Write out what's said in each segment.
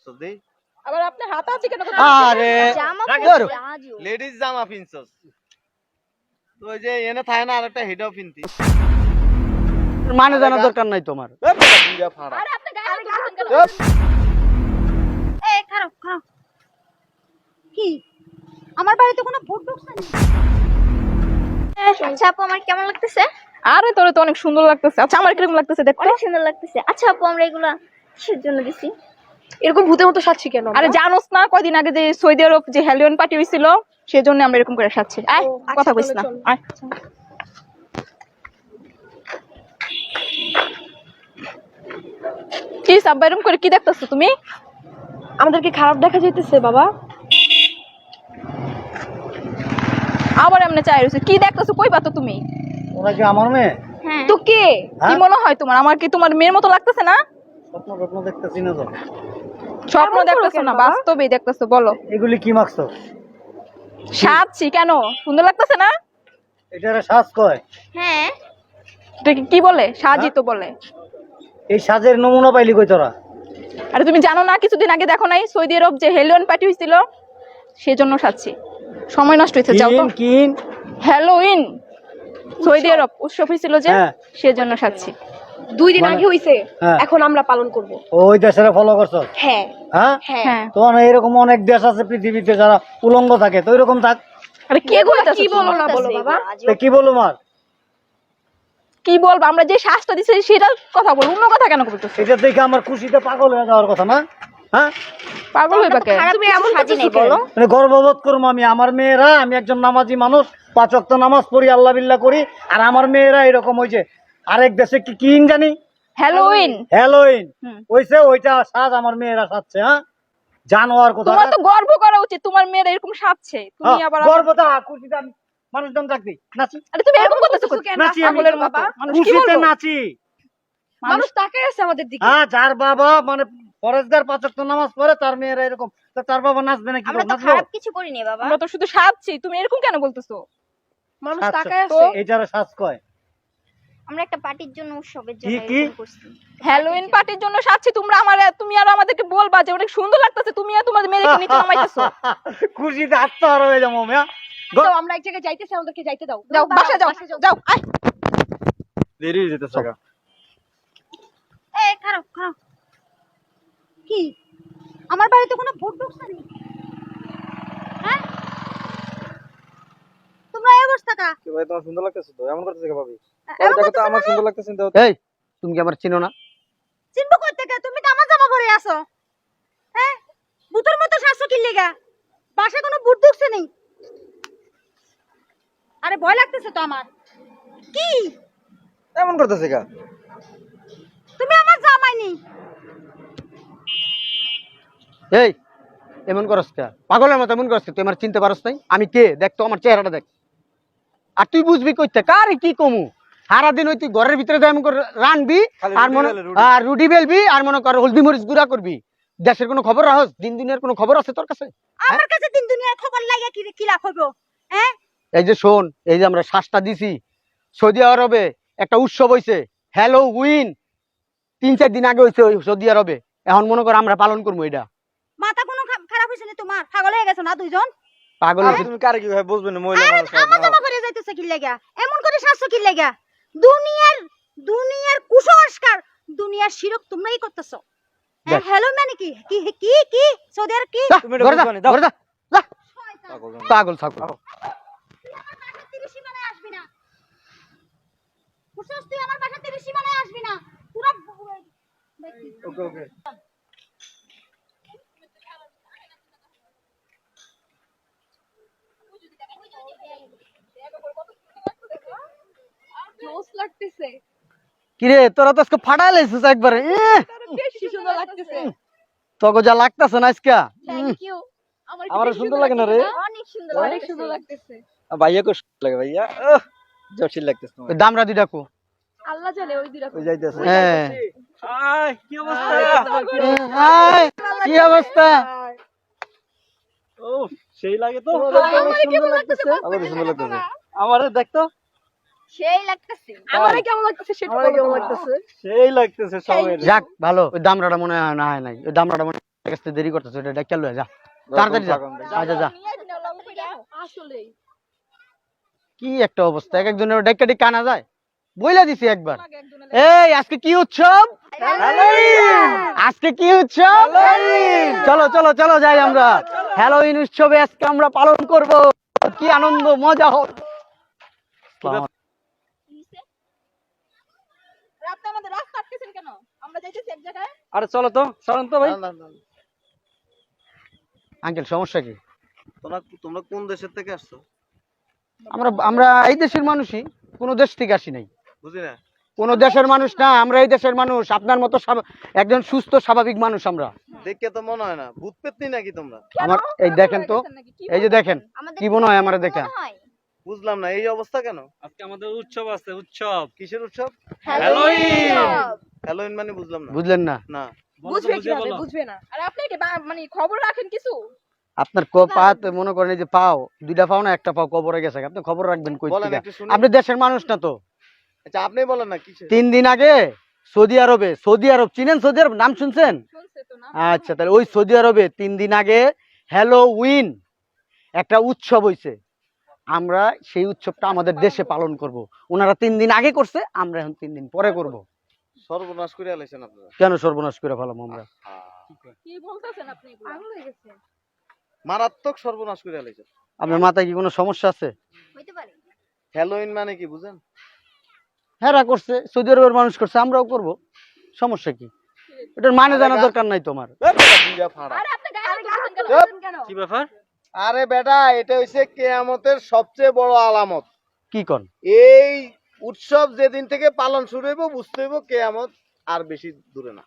পরছস দেই আবার আপনি হাতা আছে কেন? আরে জামা ধরো। লেডিস জামা পিনছস তো ওই যে এনে থাকে না আরেকটা হেডও পিনতি মানে জানা দরকার নাই তোমার। দুইটা ফাড়া আরে আপনি গায়ে হাত দিচ্ছেন কেন? এই খারাপ খারাপ কি আমার বাড়িতে কোনো ভূত ঢুকছে না? আচ্ছা আপু আমার কেমন লাগতেছে? আরে তোরে তো অনেক সুন্দর লাগতেছে। আচ্ছা আমার কিরকম লাগতেছে দেখো। অনেক সুন্দর লাগতেছে। আচ্ছা আপু আমরা এগুলা কিসের জন্য দিছি? এরকম ভূতের মতো সাজছি কেন? আরে জানোস না কয়দিন আগে যে সৌদি আরব যে হ্যালোইন পার্টি হইছিল সেজন্য আমরা এরকম করে সাজছি। আয় কথা কইছ না। আয় কি সাব্বা এরকম করে কি দেখতেছো তুমি? আমাদের কি খারাপ দেখা যাইতেছে বাবা? আবার এমনি চাই রইছে কি দেখতেছো কইবা তো তুমি? ওরা কি আমার মেয়ে? হ্যাঁ তো কে কি মনে হয় তোমার? আমার কি তোমার মেয়ের মতো লাগতেছে না? স্বপ্ন স্বপ্ন দেখতেছি না তো। স্বপ্ন দেখতেছো না বাস্তবেই দেখতেছো বলো। এগুলি কি মাখছো? সাজছি কেন? সুন্দর লাগতেছে না? এটারে সাজ কয়? হ্যাঁ এটা কি বলে? সাজই তো বলে। এই সাজের নমুনা পাইলি কই তোরা? আরে তুমি জানো না কিছুদিন আগে দেখো নাই সৌদি আরব যে হ্যালোইন পার্টি হইছিল সেজন্য সাজছি। সময় নষ্ট হইছে যাও তো। কিন হ্যালোইন সৌদি আরব উৎসব হইছিল যে হ্যাঁ। সেজন্য সাজছি। 2 দিন আগে হইছে হ্যাঁ। এখন আমরা পালন করব। ওই দেশের ফলো করছো? হ্যাঁ হ্যাঁ হ্যাঁ। তো এরকম অনেক দেশ আছে পৃথিবীতে যারা উলঙ্গ থাকে, তো এরকম থাক। আরে কে কইতাছ কি বলো না বলো বাবা? তো কি বলবো মার? কি বলবো আমরা যে শ্বাসটা দিছি সেটার কথা বল, অন্য কথা কেন বলতেছ? এটা দেখে আমার খুশিতে পাগল হয়ে যাওয়ার কথা না? হ্যাঁ পাগল হইবা কে? তুমি এমন সাজি নাই বলো। মানে গর্ববোধ করবো আমি, আমার মেয়েরা, আমি একজন নামাজি মানুষ, 5 ওয়াক্ত নামাজ পড়ি, আল্লাহ বিল্লাহ করি, আর আমার মেয়েরা এরকম হয়েছে। আরেক দেশে কি কি জানি হ্যালোইন হ্যালোইন হইছে, ওইটা সাজ আমার মেয়েরা সাজছে। হ্যাঁ জানোয়ার কথা। তোমার তো গর্ব করা উচিত, তোমার মেয়েরা এরকম সাজছে, তুমি আবার গর্বটা খুশিতে আমি মানুষজন থাকবি নাচি। আরে তুমি এরকম করতেছো কেন? নাচি আমি পাগলের বাবা মানুষ কি খুশিতে বলবো? নাচি। মানুষ তাকায় আছে আমাদের দিকে। হ্যাঁ যার বাবা মানে ফরজগার 5 ওয়াক্ত নামাজ পড়ে তার মেয়েরা এরকম, তো তার বাবা নাচবে না কি? আমরা তো নাচবো? খারাপ কিছু করিনি বাবা। আমরা তো শুধু সাজছি, তুমি এরকম কেন বলতেছো? মানুষ সাজছে। তাকায় আছে। এই যারা সাজ কয় আমরা একটা পার্টির জন্য উৎসবের জন্য কি, কি? এরকম করছি। হ্যালোইন পার্টির জন্য সাজছি, তুমি আর আমাদেরকে বলবা যে অনেক সুন্দর লাগতেছে, তুমি আর তোমাদের মেয়েকে নিচে নামাইতেছো। খুশিতে আত্মহারা হয়ে যাবো মেয়া। তো আমরা এক জায়গায় যাইতেছি, আমাদেরকে যাইতে দাও। যাও বাসা যাও, যাও আয়। দেরি হয়ে যেতেছে গা এই খারাপ খারাপ কি আমার বাড়িতে কোনো ভূত ঢুকছে না? হ্যাঁ তোমরা এই অবস্থা কা? কি ভাই তোমার সুন্দর লাগতেছে তো এমন করতেছে কে ভাবি? এমন দেখো তো করতেছো আমার মানে? সুন্দর লাগতেছে দাও। এই তুমি কি আমার চিনো না? চিনবো কই থেকে? তুমি তো আমার জামা পরে আছো। হ্যাঁ ভূতের মতো শাসো কি লাগা? বাসায় কোনো ভূত ঢুকছে নেই? আরে ভয় লাগতেছে তো আমার। কি এমন করতেছে কে? তুমি আমার জামাই নেই? এই এমন করস কে? পাগলের মতো এমন করস কে? তুই আমার চিনতে পারস নাই? আমি কে? দেখ তো আমার চেহারাটা দেখ। আর তুই বুঝবি কইতে কারে কি কমু? সারা দিন ওই তুই ঘরের ভিতরে এমন করে রানবি খালি আর মনে রুটি বেলে, আর রুটি বেলবি আর মনে কর হলদি মরিচ গুঁড়া করবি। দেশের কোনো খবর রাখস? দিন দিনের কোনো খবর আছে তোর কাছে? আমার কাছে দিন দুনিয়ার খবর লাগা কি কি লাভ হইব? হ্যাঁ এই যে শোন, এই যে আমরা শ্বাসটা দিছি, সৌদি আরবে একটা উৎসব হইছে হ্যালোউইন, 3-4 দিন আগে হইছে ওই সৌদি আরবে। এখন মনে কর আমরা পালন করবো এটা। মাথা কোনো খারাপ হইছে না তোমার? পাগল হয়ে গেছো না দুইজন? পাগল আরে তুমি কারে কি ভাই বুঝবে না মহিলা মানুষ। আমার জামা পরে যাইতেছে কি লাগা? এমন করে শাসো কি লাগা? দুনিয়ার কুসংস্কার, দুনিয়ার শিরক তোমরাই করতেছো। দেখ। হ্যালো মানে কি কি কি কি সৌদি আরব কি? যা, তুমি এটা ঘরে যা, বুঝবা না, দাও। ঘরে যা, যা। পাগল না। পাগল ছাগল। তুই আমার বাসার তীরের সীমানায় আসবি না। বুঝছস? তুই আমার বাসার তীরের সীমানায় আসবি না। পুরো ওকে ওকে জোস লাগতেছে, কিরে তোরা তো আজকে ফাটাই লাইছিস একবারে। বেশি সুন্দর লাগতেছে। তোকে যা লাগতাছে না আজকে। Thank you. আমার সুন্দর লাগে না রে। অনেক সুন্দর অনেক সুন্দর লাগতেছে। ভাইয়া কো লাগে ভাইয়া জটিল লাগতেছে তোমার। ওই দামরা দুইটা কো। আল্লাহ জানে ওই দুইটা ওই যাইতেছে। হ্যাঁ আয় কি অবস্থা? আয়, কি অবস্থা? ও সেই লাগে তো। আমারে কেমন লাগতেছে? আমার সুন্দর লাগতেছে। আমারে দেখ তো। সেই লাগতেছে। আমারে কেমন লাগতেছে সেটা আমারে বলো কেমন তোমরা। লাগতেছে? সেই লাগতেছে সবাই। যাক ভালো, ওই দামরাটা মনে হয় না হয় নাই, ওই দামরাটা মনে কাছে দেরি করতেছ, এটা ডাক্তার লয়ে যা, তাড়াতাড়ি যা, যা যা। আসলে কি একটা অবস্থা, এক একজনের ডাক্তার ডেকে আনা যায়, বইলা দিছি একবার। এই আজকে কি উৎসব? আজকে কি উৎসব? চলো চলো চলো যাই আমরা, হ্যালোউইন উৎসবে আজকে আমরা পালন করব, কি আনন্দ মজা হবে। আপনি আমাদের রাস্তা আটকেছেন কেন? আমরা যাইতেছি এক জায়গায়। আরে চলো তো, চলেন তো ভাই। আঙ্কেল সমস্যা কি? তোমরা কোন দেশের থেকে আসছো? আমরা আমরা এই দেশের মানুষই, কোনো দেশ থেকে আসি নাই, বুঝি না। কোন দেশের মানুষ না, আমরা এই দেশের মানুষ, আপনার মতো একজন সুস্থ স্বাভাবিক মানুষ আমরা। দেখে তো মনে হয় না ভূত পেতনি নাকি তোমরা। আমার এই দেখেন তো, এই যে দেখেন কি মনে হয় আমার দেখা? বুঝলাম না এই অবস্থা কেন? আজকে আমাদের উৎসব আছে, উৎসব। কিসের উৎসব? হ্যালোউইন। হ্যালোউইন মানে বুঝলাম না। বুঝলেন না? না। বুঝবে কিভাবে? বুঝবে না। আরে আপনি কি মানে খবর রাখেন কিছু? আপনার পা মনে করেন এই যে পাও, দুইটা পাও না একটা পাও কবরে গেছে, আপনি খবর রাখবেন কই বলেন থেকে? একটু শুনি। আপনি দেশের মানুষ না তো? আচ্ছা আপনি বলেন না কিসের? 3 দিন আগে সৌদি আরব চিনেন? সৌদি আরব নাম শুনছেন? শুনছে তো না? আচ্ছা, তাহলে ওই সৌদি আরবে 3 দিন আগে হ্যালোউইন একটা উৎসব হইছে, আমরা সেই উৎসবটা আমাদের দেশে পালন করব। ওনারা 3 দিন আগে করছে, আমরা এখন 3 দিন পরে করব। সর্বনাশ করে আলাইছেন আপনারা। কেন সর্বনাশ করে ফেলাম আমরা? কি বলতেছেন আপনি এগুলো? পাগল হয়ে গেছে। মারাত্মক সর্বনাশ করে আলাইছেন। আপনার মাথায় কি কোনো সমস্যা আছে? হইতে পারে। হ্যালোউইন মানে কি বুঝেন? হেরা করছে, সৌদি আরবের মানুষ করছে, আমরাও করব, সমস্যা কি? এটার মানে জানা দরকার নাই তোমার। আরে আপনি গায়ে হাত দিচ্ছেন কেন? কি ব্যাপার? আরে বেটা এটা হইছে কিয়ামতের সবচেয়ে বড় আলামত। কি কোন? এই উৎসব যেদিন থেকে পালন শুরু হইব বুঝতে হইব কিয়ামত আর বেশি দূরে না।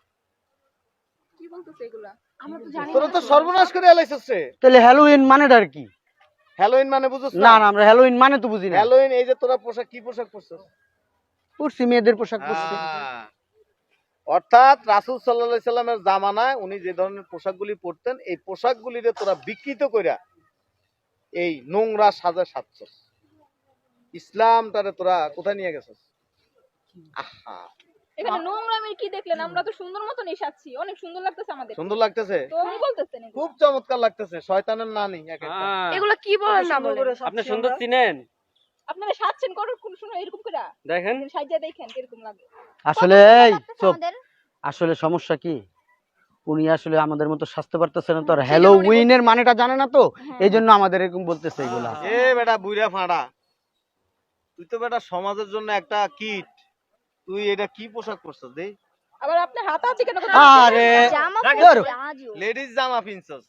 কি বলতেছে এগুলা? আমরা তো জানি তোরা তো সর্বনাশ করে আলাইছস রে। তাহলে হ্যালোউইন মানেটা আর কি? হ্যালোউইন মানে বুঝছস না না, আমরা হ্যালোউইন মানে তো বুঝি না। হ্যালোউইন এই যে তোরা পোশাক কি পোশাক পরছস? পড়ছি, মেয়েদের পোশাক পরছি। অর্থাৎ রাসূল সাল্লাল্লাহু আলাইহি সাল্লামের জামানায় উনি যে ধরনের পোশাকগুলি পরতেন এই পোশাকগুলিরে তোরা বিকৃত কইরা এই নোংরা সাজা সাজছস। ইসলামটারে তোরা কোথায় নিয়ে গেছস? আহা এখানে নোংরামি কি দেখলেন? আমরা তো সুন্দর মতন এসেছি, অনেক সুন্দর লাগতেছে আমাদের। সুন্দর লাগতেছে, তো কি বলতেছেন এগুলো? খুব চমৎকার লাগতেছে, শয়তানের নানি এক একটা। হ্যাঁ। এগুলা কি বলেন না বলেন? আপনি সুন্দর চিনেন? আপনারা সাজছেন করুন কোন সময় এরকম করে? দেখেন সাজিয়া দেখেন কিরকম লাগে। আসলে এই চুপ, আমাদের আসলে সমস্যা কি, উনি আসলে আমাদের মতো স্বাস্থ্য পারতেছে না তো, আর হ্যালোউইনের মানেটা জানে না তো, এই জন্য আমাদের এরকম বলতেছে এগুলা। এ বেটা বুইড়া ফাঁড়া, তুই তো বেটা সমাজের জন্য একটা কিট, তুই এটা কি পোশাক পরছস দেই? আবার আপনি হাতাহাতি কেন করছেন? আরে জামা ধরো। পরে আজও। লেডিস জামা পিনছস,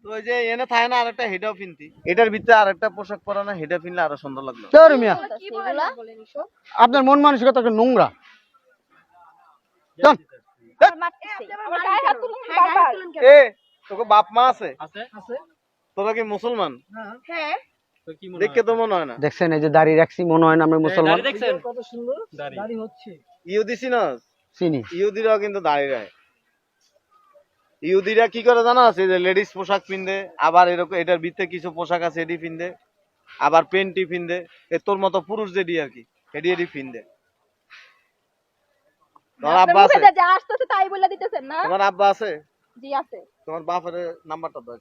তো ওই যে এনে থাকে না আরেকটা হেডাও পিনতি, এটার ভিতরে আরেকটা পোশাক পরা না, হেডা পিনলে আরো সুন্দর লাগলো। তোর মিয়া, কি বলেন না বলেন এসব? আপনার মন মানসিকতা একটু নোংরা। চল। আমার মারতেছে। আবার গায়ে হাত তুলুন হ্যাঁ, গায়ে হাত বারবার। তুলেন কেন? এ তোকে বাপ মা আছে? আছে। তোরা কি মুসলমান? হ্যাঁ তো কি মনে দেখে হয়? তো মনে হয় না। দেখছেন এই যে দাড়ি রাখছি, মনে হয় না আমরা মুসলমান। দাড়ি দেখছেন? দাড়ি। ইহুদি চিনস? চিনি। ইহুদিরাও কিন্তু দাঁড়িয়ে রায়। ইহুদিরা কি করে জানো আছে যে লেডিস পোশাক পিনদে, আবার এরকম এটার ভিতরে কিছু পোশাক আছে এডি পিনদে, আবার পেন্টি পিনদে, এ তোর মতো পুরুষ যেডি আর কি এডি পিনদে। তোমার আপনার আব্বা আছে? মুখে যা আসতেছে তাই বলে দিতেছেন না? তোমার আব্বা আছে? জি আছে। তোমার বাপের নাম্বারটা দাও।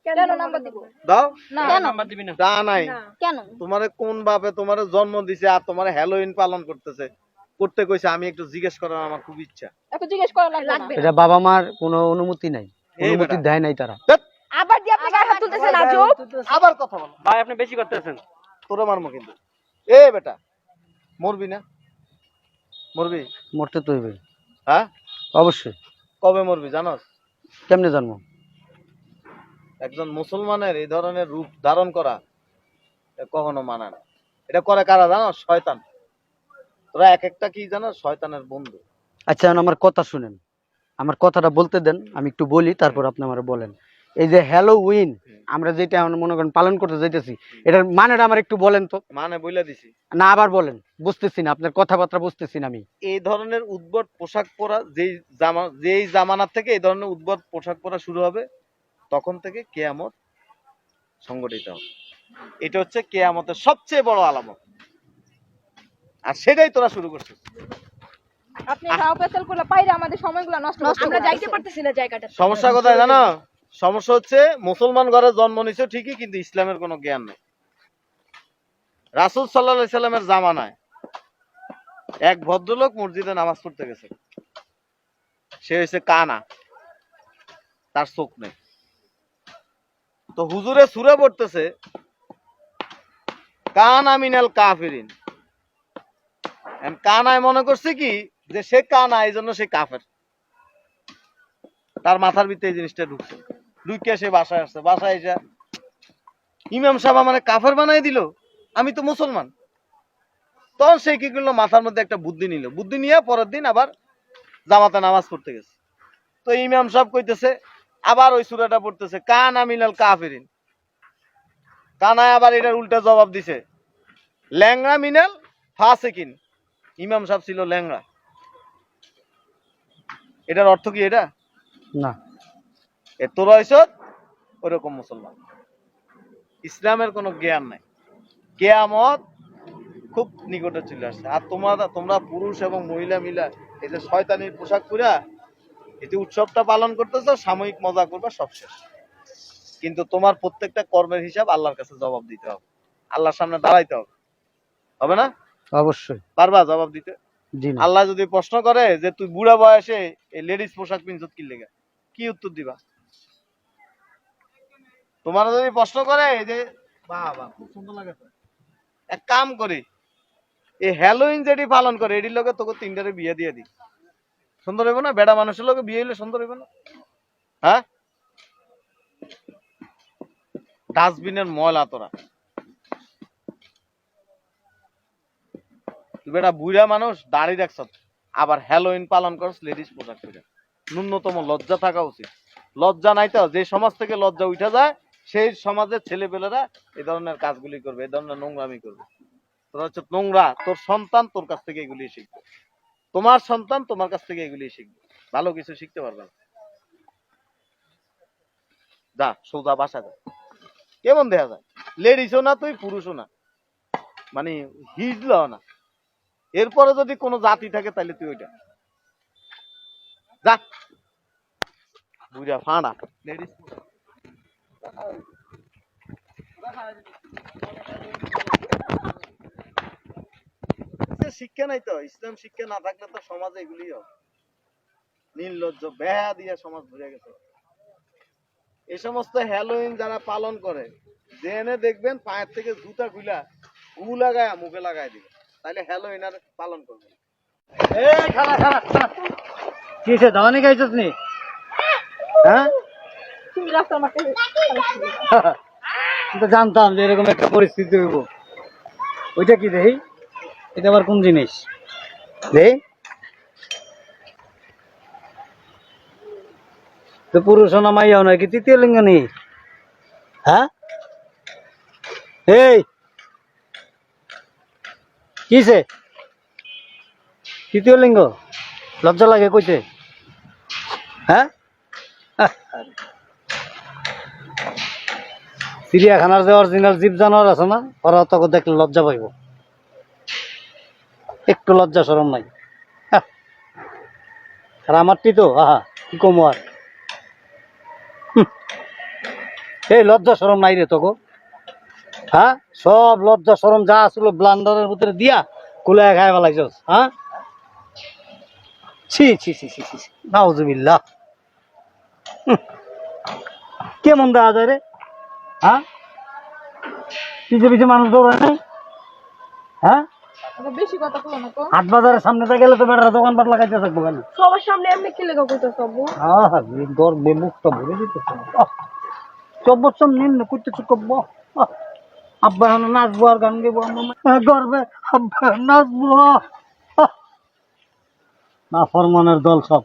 কেন নাম্বার দিব? দাও না নাম্বার দিবি না? তা নাই। কেন? তোমারে কোন বাপে তোমারে জন্ম দিছে আর তোমারে হ্যালোইন পালন করতেছে করতে কইছে, আমি একটু জিজ্ঞেস করার আমার খুব ইচ্ছা। এত জিজ্ঞেস করা লাগবে না। এটা বাবা মার কোনো অনুমতি নাই, এই অনুমতি বেটা। দেয় নাই তারা। আবার যে আপনি গায়ে হাত তুলতেছেন আজব। আবার কথা বলো, ভাই আপনি বেশি করতেছেন। তোরে মারমু কিন্তু। এ বেটা মরবি না? মরবি? মরতে তো হইবে, হ্যাঁ অবশ্যই। কবে মরবি জানোস? কেমনে জানবো? একজন মুসলমানের এই ধরনের রূপ ধারণ করা এটা কখনো মানা না। এটা করে কারা জানো? শয়তান। তোরা এক একটা কি জানো? শয়তানের বন্ধু। আচ্ছা এখন আমার কথা শুনেন, আমার কথাটা বলতে দেন, আমি একটু বলি, তারপর আপনি আমার বলেন। এই যে হ্যালোউইন আমরা যেটা এখন মনে করেন পালন করতে যাইতেছি, এটার মানেটা আমার একটু বলেন তো। মানে বইলা দিছি, না আবার বলেন, বুঝতেছি না, আপনার কথাবার্তা বুঝতেছি না আমি। এই ধরনের উদ্ভট পোশাক পরা যেই জামানার থেকে এই ধরনের উদ্ভট পোশাক পরা শুরু হবে তখন থেকে কিয়ামত সংগঠিত হবে। এটা হচ্ছে কিয়ামতের সবচেয়ে বড় আলামত, আর সেটাই তোরা শুরু করছিস। আপনি গাও পেছাল করলে পাইরে আমাদের সময়গুলো নষ্ট আমরা যাইতে পারতেছি না জায়গাটা। সমস্যা কোথায় জানো? সমস্যা হচ্ছে মুসলমান ঘরে জন্ম নিছো ঠিকই, কিন্তু ইসলামের কোনো জ্ঞান নেই। রাসূল সাল্লাল্লাহু আলাইহি সাল্লামের জামানায় এক ভদ্রলোক মসজিদে নামাজ পড়তে গেছে। সে হয়েছে কানা, তার চোখ নেই। তো হুজুরে সূরা পড়তেছে, কানা মিনাল কাফিরিন। কানায় মনে করছে কি যে সে কানা, এই জন্য সে কাফের। তার মাথার ভিতরে এই জিনিসটা ঢুকছে, ঢুকিয়ে সে বাসায় আসছে। বাসায় এসে ইমাম সাহেব মানে কাফের বানাই দিল, আমি তো মুসলমান। তখন সে কি করলো, মাথার মধ্যে একটা বুদ্ধি নিল। বুদ্ধি নিয়ে পরের দিন আবার জামাতে নামাজ পড়তে গেছে। তো ইমাম সাহেব কইতেছে, আবার ওই সূরাটা পড়তেছে, কানা মিনাল কাফিরিন। কানায় আবার এটার উল্টা জবাব দিছে, ল্যাংড়া মিনাল ফাসিকিন। ইমাম সাহেব ছিল ল্যাংড়া। এটার অর্থ কি এটা? না, এ তোরা হইছ ওরকম মুসলমান। ইসলামের কোনো জ্ঞান নাই। কিয়ামত খুব নিকটে চলে আসছে। আর তোমরা পুরুষ এবং মহিলা মিলা এই যে শয়তানির পোশাক পরা এই যে উৎসবটা পালন করতেছো, সাময়িক মজা করবা, সব শেষ। কিন্তু তোমার প্রত্যেকটা কর্মের হিসাব আল্লাহর কাছে জবাব দিতে হবে, আল্লাহর সামনে দাঁড়াইতে হবে। হবে না? অবশ্যই। পারবা জবাব দিতে? জি না। আল্লাহ যদি প্রশ্ন করে যে তুই বুড়া বয়সে এই লেডিস পোশাক পিনছত কি লেগে, কি উত্তর দিবা? তোমার যদি প্রশ্ন করে যে বাবা খুব সুন্দর লাগে, এক কাম করি এই হ্যালোইন যেটি পালন করে এটির লোকে তোকে 3টারে বিয়ে দিয়ে দি, সুন্দর হইব না? বেড়া মানুষের লোকে বিয়ে হইলে সুন্দর হইব না? হ্যাঁ, ডাস্টবিনের ময়লা তোরা। তুই বেটা বুড়া মানুষ, দাড়ি রাখছ, আবার হ্যালোইন পালন করছ লেডিস পোশাক পরে। ন্যূনতম লজ্জা থাকা উচিত। লজ্জা নাই তো, যে সমাজ থেকে লজ্জা উঠে যায় সেই সমাজের ছেলেপেলেরা এই ধরনের কাজগুলি করবে, এই ধরনের নোংরামি করবে। তোরা হচ্ছে নোংরা, তোর সন্তান তোর কাছ থেকে এগুলি শিখবে, তোমার সন্তান তোমার কাছ থেকে এগুলি শিখবে, ভালো কিছু শিখতে পারবে না। যা সোজা বাসা যা। কেমন দেখা যায়? লেডিসও না তুই, পুরুষও না, মানে হিজলাও না। এরপরে যদি কোনো জাতি থাকে তাহলে তুই ওইটা যা, বুঝা ফাঁড়া লেডিস। শিক্ষা নাই তো, ইসলাম শিক্ষা না থাকলে তো সমাজে এগুলি নির্লজ্জ বেহা দিয়ে সমাজ ভরে গেছে। এই সমস্ত হ্যালোইন যারা পালন করে, জেনে দেখবেন পায়ের থেকে জুতা খুলা গু লাগায় মুখে লাগাই দিবে, তাহলে হ্যালোইন আর পালন করবে। কিসে দাওয়ানি খাইছস নি? হ্যাঁ, তুমি রাস্তার মাঠে তো জানতাম যে এরকম একটা পরিস্থিতি হইব। ওইটা কি দেখি, এটা আবার কোন জিনিস দেই? তো পুরুষ না মাইয়াও নাকি তৃতীয় লিঙ্গ নেই? হ্যাঁ, এই কিসে তৃতীয় লিঙ্গ? লজ্জা লাগে কইতে? হ্যাঁ, চিড়িয়াখানার যে অরিজিনাল জীব জানোয়ার আছে না, ওরা তখন দেখলে লজ্জা পাইব। একটু লজ্জা শরম নাই। আর আমারটি তো আহা কি কম আর, এই লজ্জা শরম নাই রে তোকে। হ্যাঁ, সব লজ্জা শরম যা আসলো ব্লান্ডারের ভিতরে দিয়া কুলে খাই ফেলাইছস। হ্যাঁ, ছি ছি ছি ছি ছি, নাউজুবিল্লাহ। কেমন দেখা যায় রে? হ্যাঁ, পিছে পিছে মানুষ দৌড়ায় নাই? হ্যাঁ, বেশি কথা বলো না তো। হাট বাজারের সামনে থেকে গেলে তো বেটারা দোকানপাট লাগাইতে থাকবো কেন? সবার সামনে এমনি কি লেখা কইতাছ আব্বু? আহা, গর্বে মুখটা ভরে দিতেছে। সব বছর নিন করতেছে কব্ব। আব্বা এখন নাচবো আর গান গাইবো, গর্বে আব্বা নাচবো। না ফরমানের দল সব।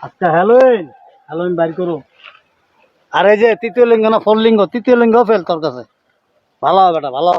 আচ্ছা, হ্যালোইন হ্যালোইন বাইর করো। আর এই যে তৃতীয় লিঙ্গ না ফোর লিঙ্গ, তৃতীয় লিঙ্গ ফেল তোর কাছে। ভালো হবে বেটা, ভালো।